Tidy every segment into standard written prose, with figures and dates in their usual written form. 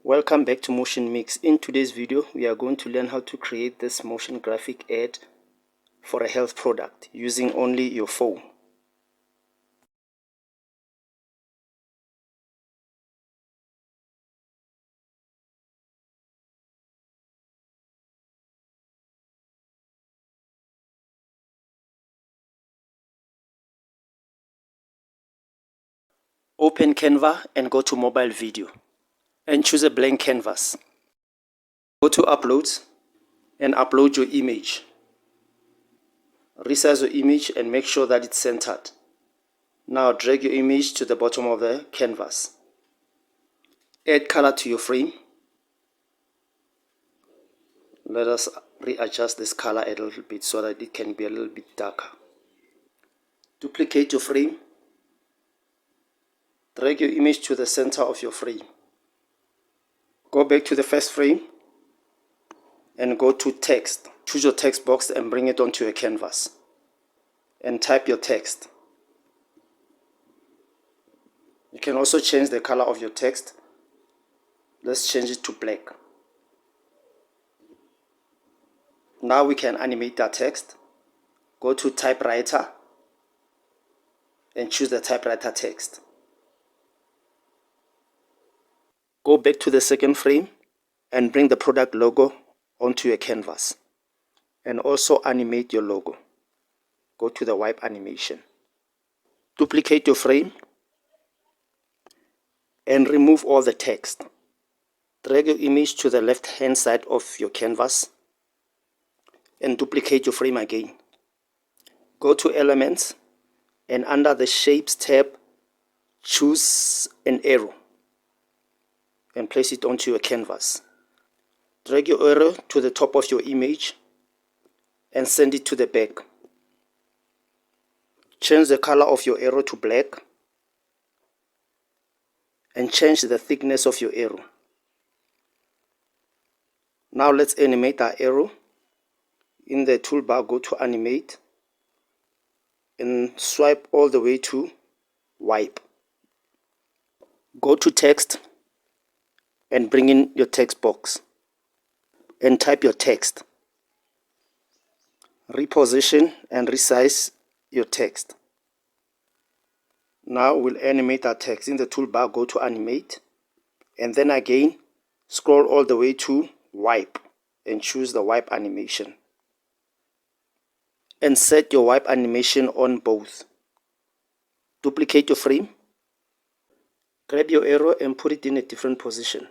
Welcome back to Motion Mix. In today's video, we are going to learn how to create this motion graphic ad for a health product using only your phone. Open Canva and go to mobile video and choose a blank canvas. Go to uploads and upload your image. Resize your image and make sure that it's centered. Now drag your image to the bottom of the canvas. Add color to your frame. Let us readjust this color a little bit so that it can be a little bit darker. Duplicate your frame. Drag your image to the center of your frame. Go back to the first frame and go to text. Choose your text box and bring it onto your canvas. And type your text. You can also change the color of your text. Let's change it to black. Now we can animate that text. Go to typewriter and choose the typewriter text. Go back to the second frame and bring the product logo onto your canvas. And also animate your logo. Go to the wipe animation. Duplicate your frame and remove all the text. Drag your image to the left hand side of your canvas and duplicate your frame again. Go to Elements and under the Shapes tab, choose an arrow and place it onto your canvas. Drag your arrow to the top of your image and send it to the back. Change the color of your arrow to black and change the thickness of your arrow. Now let's animate our arrow. In the toolbar, go to Animate and swipe all the way to Wipe. Go to Text and bring in your text box and type your text. Reposition and resize your text. Now we'll animate our text. In the toolbar, go to Animate and then again scroll all the way to Wipe and choose the wipe animation. And set your wipe animation on both. Duplicate your frame. Grab your arrow and put it in a different position.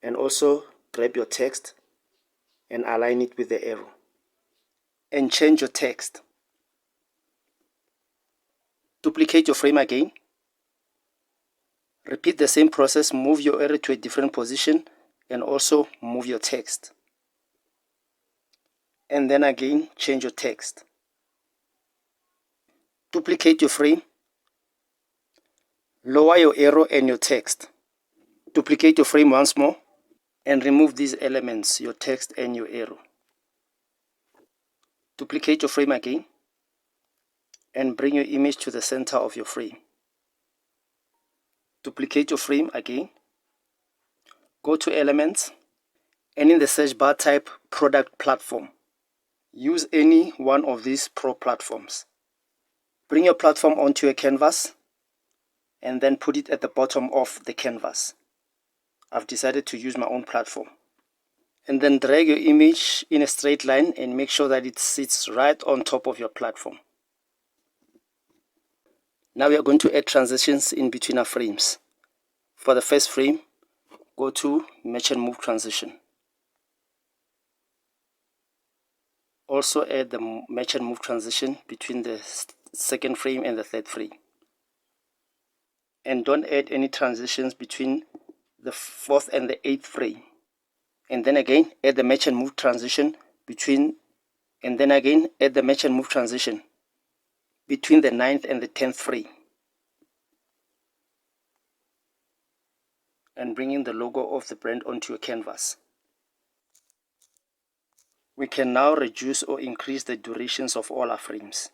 And also grab your text and align it with the arrow. And change your text. Duplicate your frame again. Repeat the same process. Move your arrow to a different position and also move your text. And then again change your text. Duplicate your frame. Lower your arrow and your text. Duplicate your frame once more and remove these elements, your text and your arrow. Duplicate your frame again and bring your image to the center of your frame. Duplicate your frame again. Go to Elements and in the search bar type Product Platform. Use any one of these Pro platforms. Bring your platform onto your canvas and then put it at the bottom of the canvas. I've decided to use my own platform. And then drag your image in a straight line and make sure that it sits right on top of your platform. Now we are going to add transitions in between our frames. For the first frame, go to Match and Move Transition. Also add the Match and Move Transition between the second frame and the third frame. And don't add any transitions between the fourth and the eighth frame. And then again add the Match and Move Transition between the ninth and the 10th frame. And bring in the logo of the brand onto your canvas. We can now reduce or increase the durations of all our frames,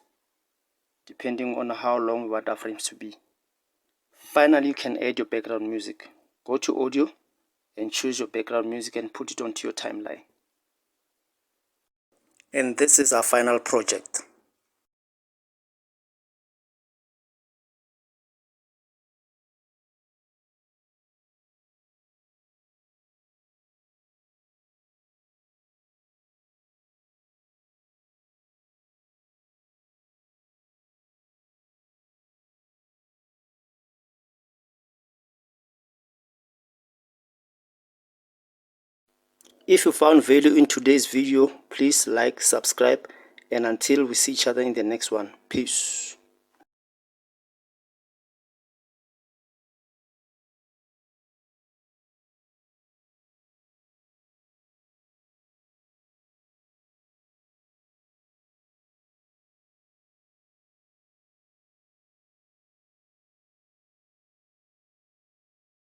depending on how long we want our frames to be. Finally, you can add your background music. Go to audio and choose your background music and put it onto your timeline. And this is our final project. If you found value in today's video, please like, subscribe, and until we see each other in the next one, peace.